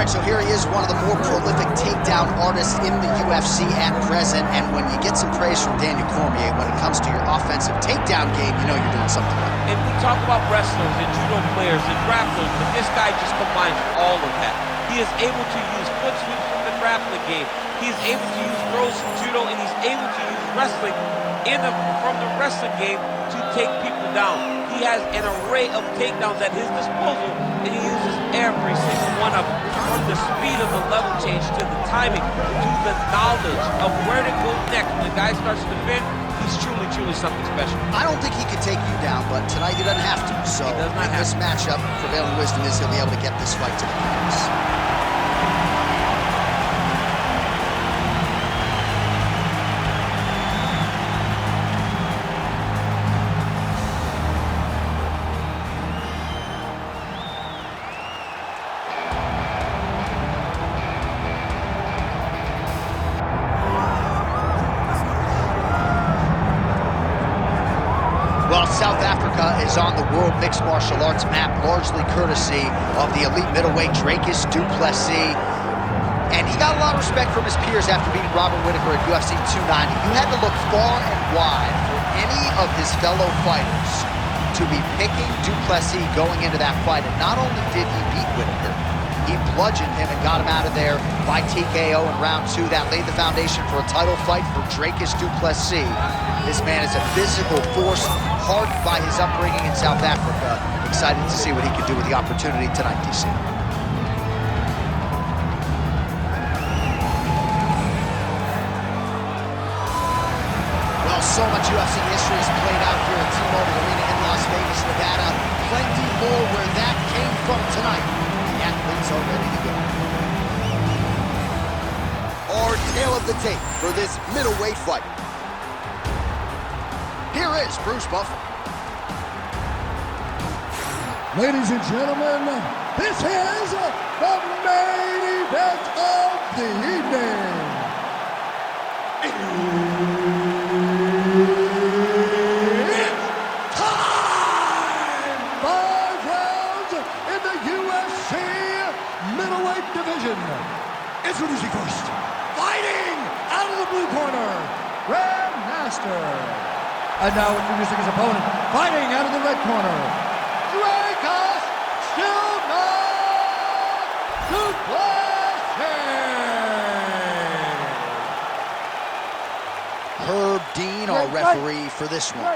right, so here he is, one of the more prolific takedown artists in the UFC at present. And when you get some praise from Daniel Cormier when it comes to your offensive takedown game, you know you're doing something right. And we talk about wrestlers and judo players and grapplers, but this guy just combines all of that. He is able to use foot sweeps from the grappling game. He is able to use throws from judo, and he's able to use wrestling from the wrestling game to take people down. He has an array of takedowns at his disposal, and he uses every single one of them. From the speed of the level change, to the timing, to the knowledge of where to go next. When the guy starts to defend, he's truly, truly something special. I don't think he could take you down, but tonight he doesn't have to. So in this matchup, prevailing wisdom is he'll be able to get this fight to the canvas. Well, South Africa is on the World Mixed Martial Arts map, largely courtesy of the elite middleweight Dricus Du Plessis. And he got a lot of respect from his peers after beating Robert Whittaker at UFC 290. You had to look far and wide for any of his fellow fighters to be picking Du Plessis going into that fight. And not only did he beat Whittaker, he bludgeoned him and got him out of there by TKO in round 2. That laid the foundation for a title fight for Dricus Du Plessis. This man is a physical force, hardened by his upbringing in South Africa. Excited to see what he can do with the opportunity tonight, DC. Well, so much UFC history is played out here at T-Mobile Arena in Las Vegas, Nevada. Plenty more where that came from tonight. The athletes are ready to go. Our tale of the tape for this middleweight fight. Here is Bruce Buffer. Ladies and gentlemen, this is the main event of the evening. It's time! 5 rounds in the UFC middleweight division. Introducing first, fighting out of the blue corner, Grandmaster. And now introducing his opponent, fighting out of the red corner, Dricus Du Plessis. Herb Dean, our referee for this one. All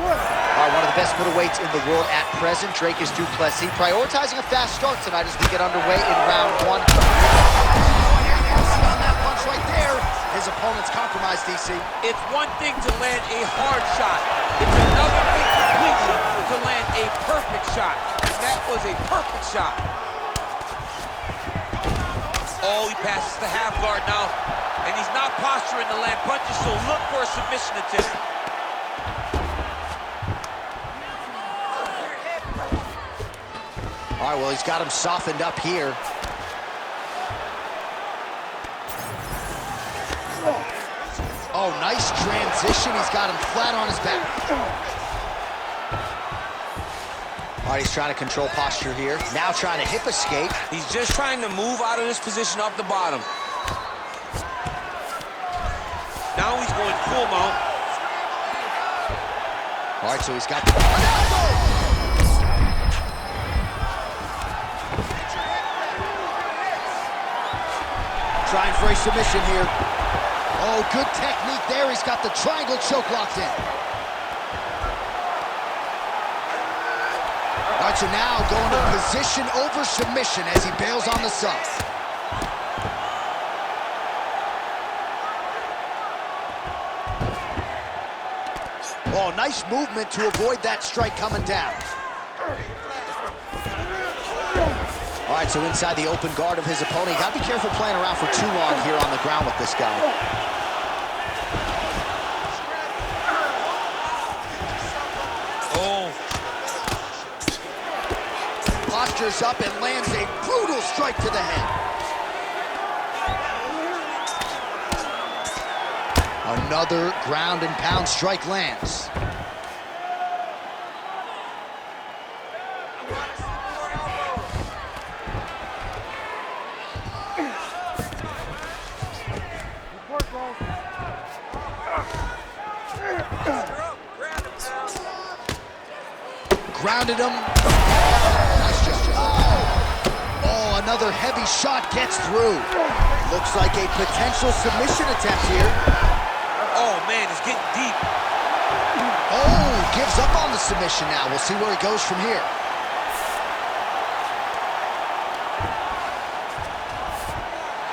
right, one of the best middleweights in the world at present, Dricus Du Plessis, prioritizing a fast start tonight as we get underway in round 1. On that punch right there, his opponent's compromised, DC. It's one thing to land a hard shot. It's another thing completely to land a perfect shot. And that was a perfect shot. Oh, he passes the half guard now. And he's not posturing to land punches, so look for a submission attempt. All right, well, he's got him softened up here. Oh, nice transition. He's got him flat on his back. All right, he's trying to control posture here. Now trying to hip escape. He's just trying to move out of this position off the bottom. Now he's going full mount. All right, so he's got... Trying for a submission here. Oh, good technique there. He's got the triangle choke locked in. All right, so now going to position over submission as he bails on the sub. Oh, nice movement to avoid that strike coming down. All right, so inside the open guard of his opponent. You gotta be careful playing around for too long here on the ground with this guy. Oh. Postures up and lands a brutal strike to the head. Another ground and pound strike lands. grounded him. Nice gesture. Oh, another heavy shot gets through. Looks like a potential submission attempt here. Oh, man, it's getting deep. Oh, gives up on the submission now. We'll see where he goes from here.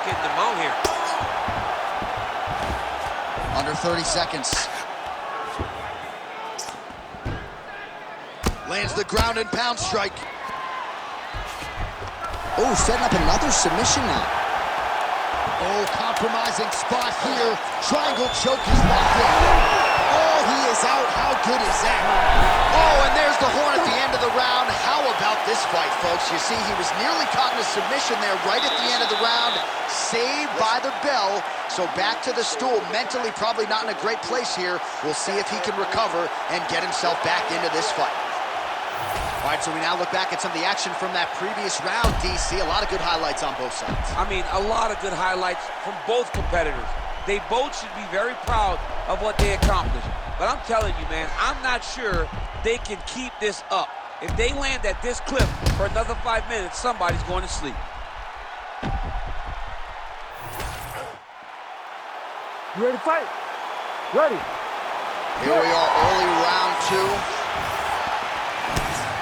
Getting them out here. Under 30 seconds. Lands the ground and pound strike. Oh, setting up another submission now. Oh, compromising spot here. Triangle choke is locked in. Oh, he is out. How good is that? Oh, and there's the horn at the end of the round. How about this fight, folks? You see, he was nearly caught in a submission there right at the end of the round. Saved by the bell. So back to the stool. Mentally probably not in a great place here. We'll see if he can recover and get himself back into this fight. All right, so we now look back at some of the action from that previous round, DC. A lot of good highlights on both sides. I mean, a lot of good highlights from both competitors. They both should be very proud of what they accomplished. But I'm telling you, man, I'm not sure they can keep this up. If they land at this clip for another 5 minutes, somebody's going to sleep. You ready to fight? Ready. Here we are, early round two.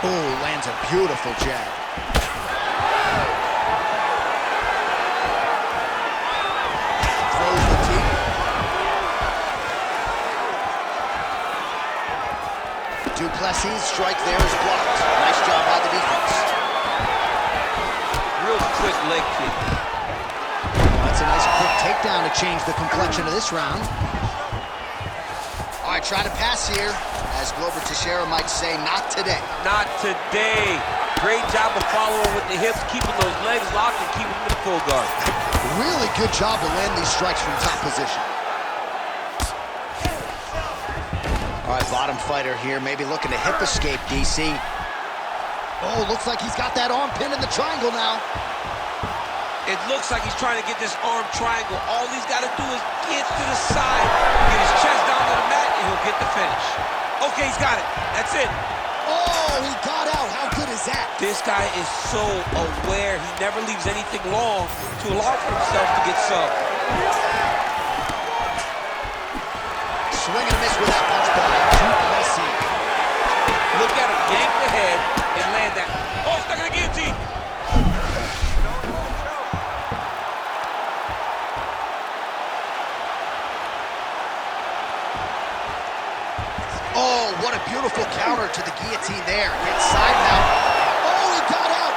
Oh, lands a beautiful jab. Throws the team. Du Plessis' strike there is blocked. Nice job by the defense. Real quick leg kick. That's a nice quick takedown to change the complexion of this round. All right, trying to pass here. As Glover Teixeira might say, not today. Not today. Great job of following with the hips, keeping those legs locked and keeping them in full guard. Really good job to land these strikes from top position. All right, bottom fighter here, maybe looking to hip escape, DC. Oh, looks like he's got that arm pinned in the triangle now. It looks like he's trying to get this arm triangle. All he's got to do is get to the side, get his chest down to the mat, and he'll get the finish. Okay, he's got it. That's it. Oh, he got out. How good is that? This guy is so aware. He never leaves anything long to allow for himself to get subbed. Swing and a miss with that punch by Du Plessis. Look at him yank the head and land that. Oh, stuck in the guillotine. Oh, what a beautiful counter to the guillotine there. Gets side mount. Oh, he got out.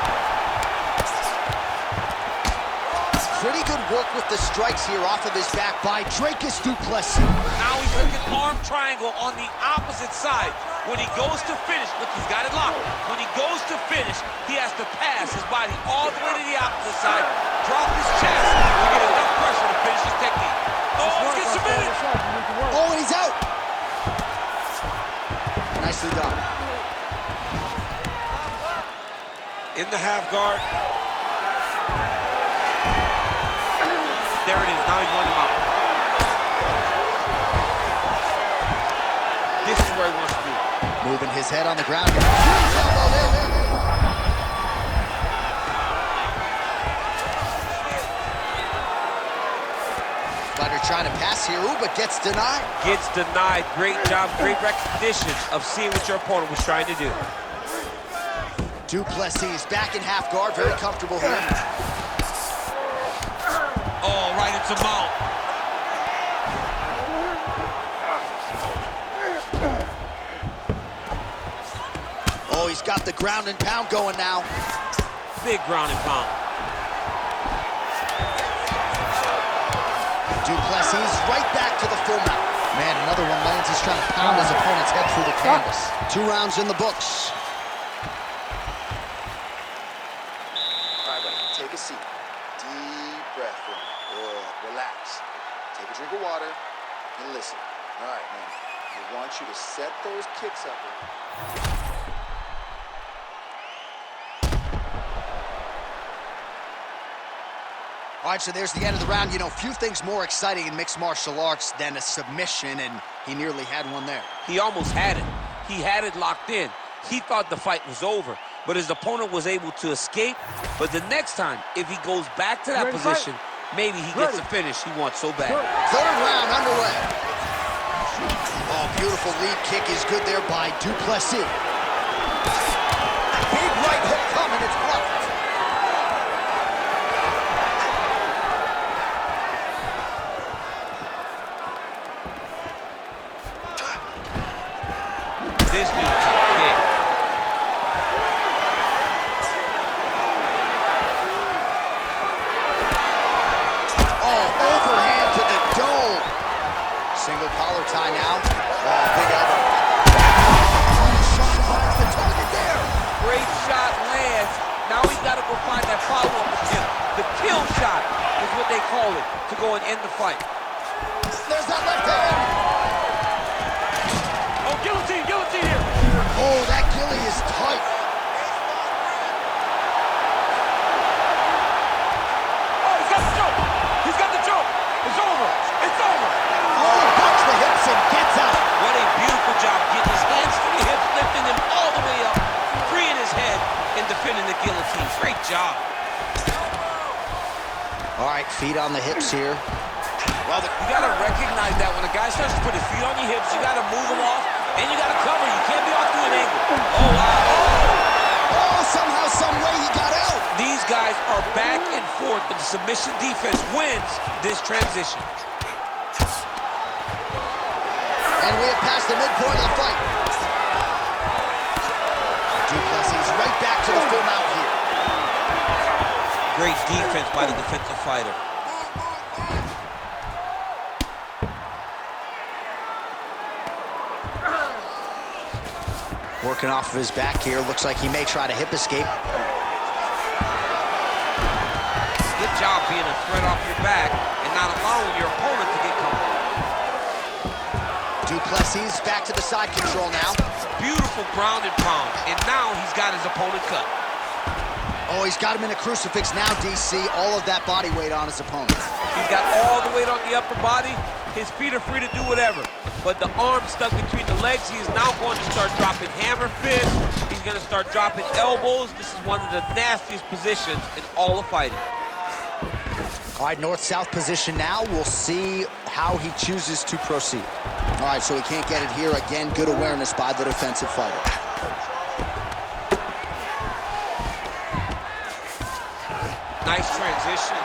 Pretty good work with the strikes here off of his back by Dricus Du Plessis. Now he's looking arm triangle on the opposite side. When he goes to finish, look, he's got it locked. When he goes to finish, he has to pass his body all the way to the opposite side, drop his chest, to get enough pressure to finish his technique. Oh, let's get submitted. Oh, and he's out. Nicely done. In the half guard. There it is. Now he's running him out. This is where he wants to be. Moving his head on the ground. Fighter trying to pass here, ooh, but gets denied. Gets denied. Great job, great recognition of seeing what your opponent was trying to do. Du Plessis back in half guard, very comfortable here. Oh, right into mount. Oh, he's got the ground and pound going now. Big ground and pound. Du Plessis right back to the full mount. Man, another one lands. He's trying to pound his opponent's head through the canvas. 2 rounds in the books. All right, buddy, take a seat. Deep breath in. Good, relax. Take a drink of water and listen. All right, man. I want you to set those kicks up. All right, so there's the end of the round. You know, few things more exciting in mixed martial arts than a submission, and he nearly had one there. He almost had it. He had it locked in. he thought the fight was over, but his opponent was able to escape. But the next time, if he goes back to that position, maybe he gets the finish he wants so bad. Third round underway. Oh, beautiful lead kick is good there by Du Plessis. Big right hook coming, it's blocked. This dude's big. Oh, overhand to the dome. Single collar tie now. Oh, big elbow. Shot finds the target there. Great shot lands. Now he's got to go find that follow-up attempt. The kill shot is what they call it, to go and end the fight. There's that left hand. Oh, guillotine here. Oh, that gilly is tight. Oh, he's got the choke. He's got the choke. It's over. It's over. Oh, bucks the hips and gets out. What a beautiful job getting his hands to the hips, lifting him all the way up, freeing his head, and defending the guillotine. Great job. All right, feet on the hips here. Well, you got to recognize that when a guy starts to put his feet on your hips, you got to move him off, and you got to cover. You can't be off to an angle. Oh, wow. Oh, somehow, some way he got out. These guys are back and forth, but the submission defense wins this transition. And we have passed the midpoint of the fight. Du Plessis right back to the full mount here. Great defense by the defensive fighter. Working off of his back here. Looks like he may try to hip escape. Good job being a threat off your back and not allowing your opponent to get comfortable. Du Plessis back to the side control now. Beautiful ground and pound, and now he's got his opponent cut. Oh, he's got him in a crucifix now, DC. All of that body weight on his opponent. He's got all the weight on the upper body. His feet are free to do whatever. But the arm stuck between the legs, he is now going to start dropping hammer fists. He's going to start dropping elbows. This is one of the nastiest positions in all of fighting. All right, north-south position now. We'll see how he chooses to proceed. All right, so he can't get it here. Again, good awareness by the defensive fighter. Nice transition.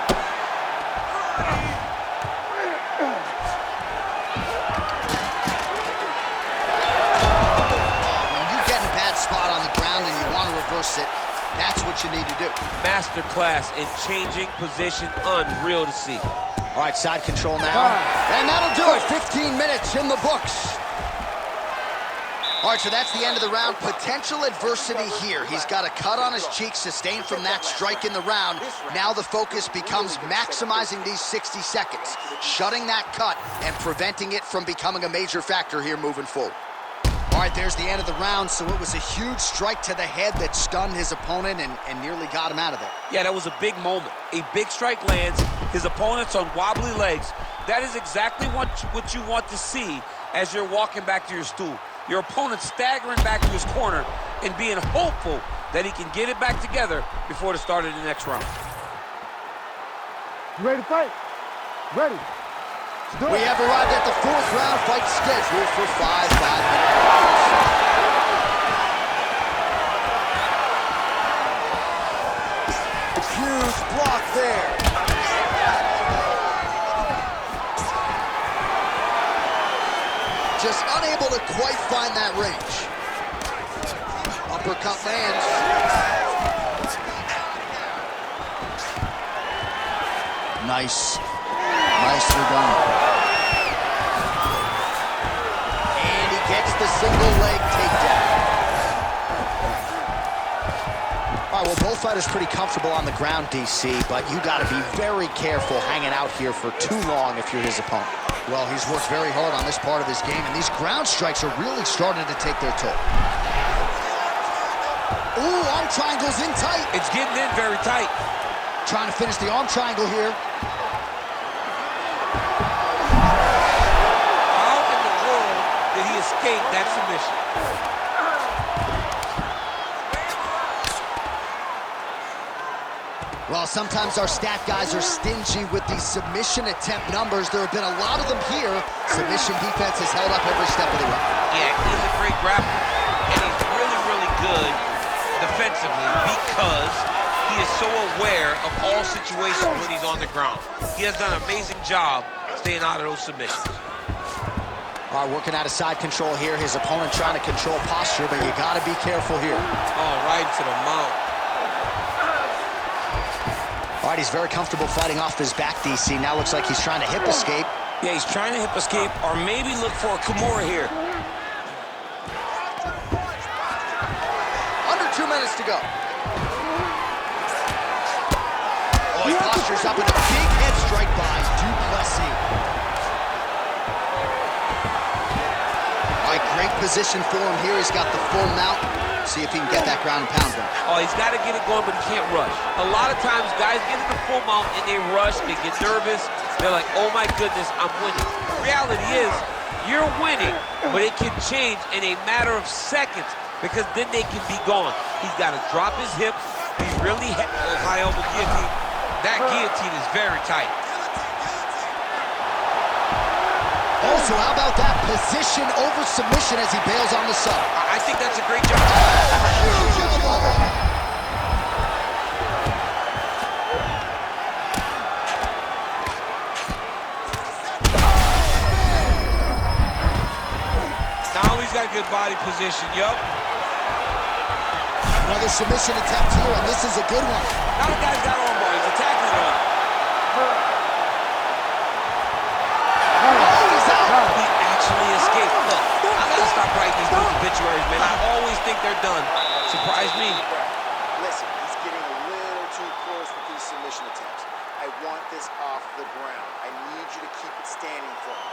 When you get in a bad spot on the ground and you want to reverse it, that's what you need to do. Masterclass in changing position, unreal to see. All right, side control now. And that'll do it. 15 minutes in the books. All right, so that's the end of the round. Potential adversity here. He's got a cut on his cheek sustained from that strike in the round. Now the focus becomes maximizing these 60 seconds, shutting that cut and preventing it from becoming a major factor here moving forward. All right, there's the end of the round. So it was a huge strike to the head that stunned his opponent and nearly got him out of there. Yeah, that was a big moment. A big strike lands. His opponent's on wobbly legs. That is exactly what you want to see as you're walking back to your stool. Your opponent staggering back to his corner and being hopeful that he can get it back together before the start of the next round. You ready to fight? Ready. We have arrived at the fourth round fight scheduled for 5 5-minute rounds. Huge block there. Just unable to quite find that range. Uppercut lands. Nice. Nicely done. And he gets the single leg takedown. All right, well, both fighters pretty comfortable on the ground, DC, but you got to be very careful hanging out here for too long if you're his opponent. Well, he's worked very hard on this part of his game, and these ground strikes are really starting to take their toll. Ooh, arm triangle's in tight. It's getting in very tight. Trying to finish the arm triangle here. How in the world did he escape that submission? Well, sometimes our stat guys are stingy with these submission attempt numbers. There have been a lot of them here. Submission defense has held up every step of the way. Yeah, he's a great grappler, and he's really, really good defensively because he is so aware of all situations when he's on the ground. He has done an amazing job staying out of those submissions. All right, working out of side control here. His opponent trying to control posture, but you got to be careful here. Oh, right to the mount. All right, he's very comfortable fighting off his back, DC. Now looks like he's trying to hip escape. Yeah, he's trying to hip escape or maybe look for a Kimura here. Under 2 minutes to go. Oh, he postures up in a big head strike by Du Plessis. All right, great position for him here. He's got the full mount. See if he can get that ground and pound going. Oh, he's got to get it going, but he can't rush. A lot of times, guys get in the full mount and they rush, they get nervous. They're like, oh my goodness, I'm winning. The reality is, you're winning, but it can change in a matter of seconds because then they can be gone. He's got to drop his hips, be really high elbow guillotine. That guillotine is very tight. Also, how about that position over submission as he bails on the sub? I think that's a great job. Huge elbow! Now he's got good body position, yup. Another submission attempt here, and this is a good one. Now the guy's got armbar, he's attacking it on. He actually escaped. Look, I gotta stop writing these dudes obituaries, man. I always think they're done. Surprise me. Listen, he's getting a little too close with these submission attempts. I want this off the ground. I need you to keep it standing for me.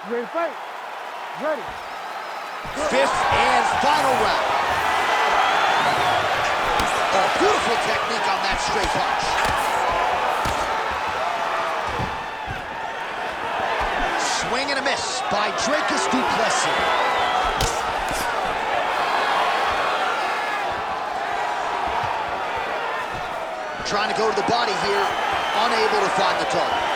Ready to fight? Ready. Fifth and final round. Oh, beautiful technique on that straight punch. Swing and a miss by Dricus Du Plessis. Trying to go to the body here, unable to find the target.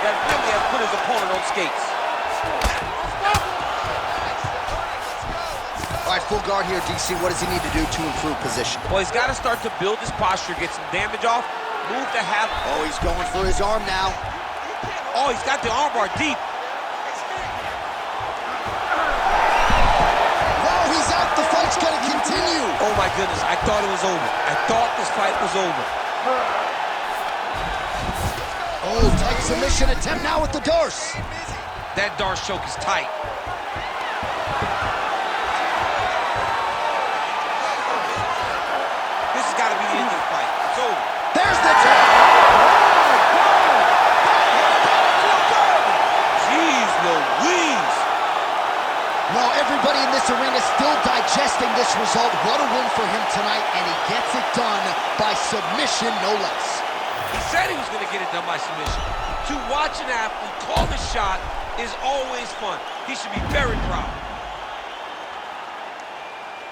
That really has put his opponent on skates. All right, full guard here, DC. What does he need to do to improve position? Well, he's got to start to build his posture, get some damage off, move to half. Oh, he's going for his arm now. Oh, he's got the armbar deep. Wow, he's out. The fight's going to continue. Oh, my goodness. I thought it was over. I thought this fight was over. Oh, tight submission attempt now with the Darce. That Darce choke is tight. This has got to be the end of the fight. It's over. There's the tap. Jeez Louise. Well, everybody in this arena is still digesting this result. What a win for him tonight, and he gets it done by submission, no less. He said he was going to get it done by submission. To watch an athlete call the shot is always fun. He should be very proud.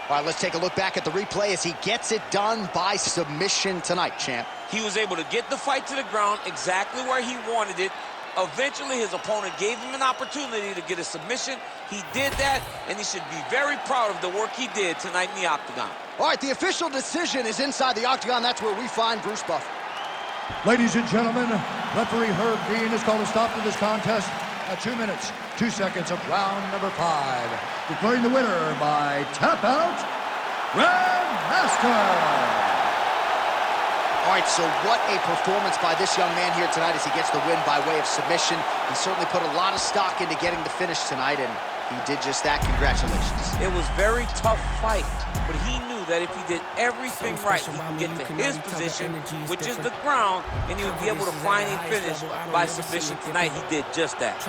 All right, let's take a look back at the replay as he gets it done by submission tonight, champ. He was able to get the fight to the ground exactly where he wanted it. Eventually, his opponent gave him an opportunity to get a submission. He did that, and he should be very proud of the work he did tonight in the octagon. All right, the official decision is inside the octagon. That's where we find Bruce Buffer. Ladies and gentlemen, referee Herb Dean has called a stop to this contest at 2 minutes, 2 seconds of round number 5. Declaring the winner by tap out, Grandmaster. All right, so what a performance by this young man here tonight as he gets the win by way of submission. He certainly put a lot of stock into getting the finish tonight, and He did just that. Congratulations. It was a very tough fight, but he knew that if he did everything right, he could get to his position, which is the ground, and he would be able to finally finish by submission tonight. He did just that.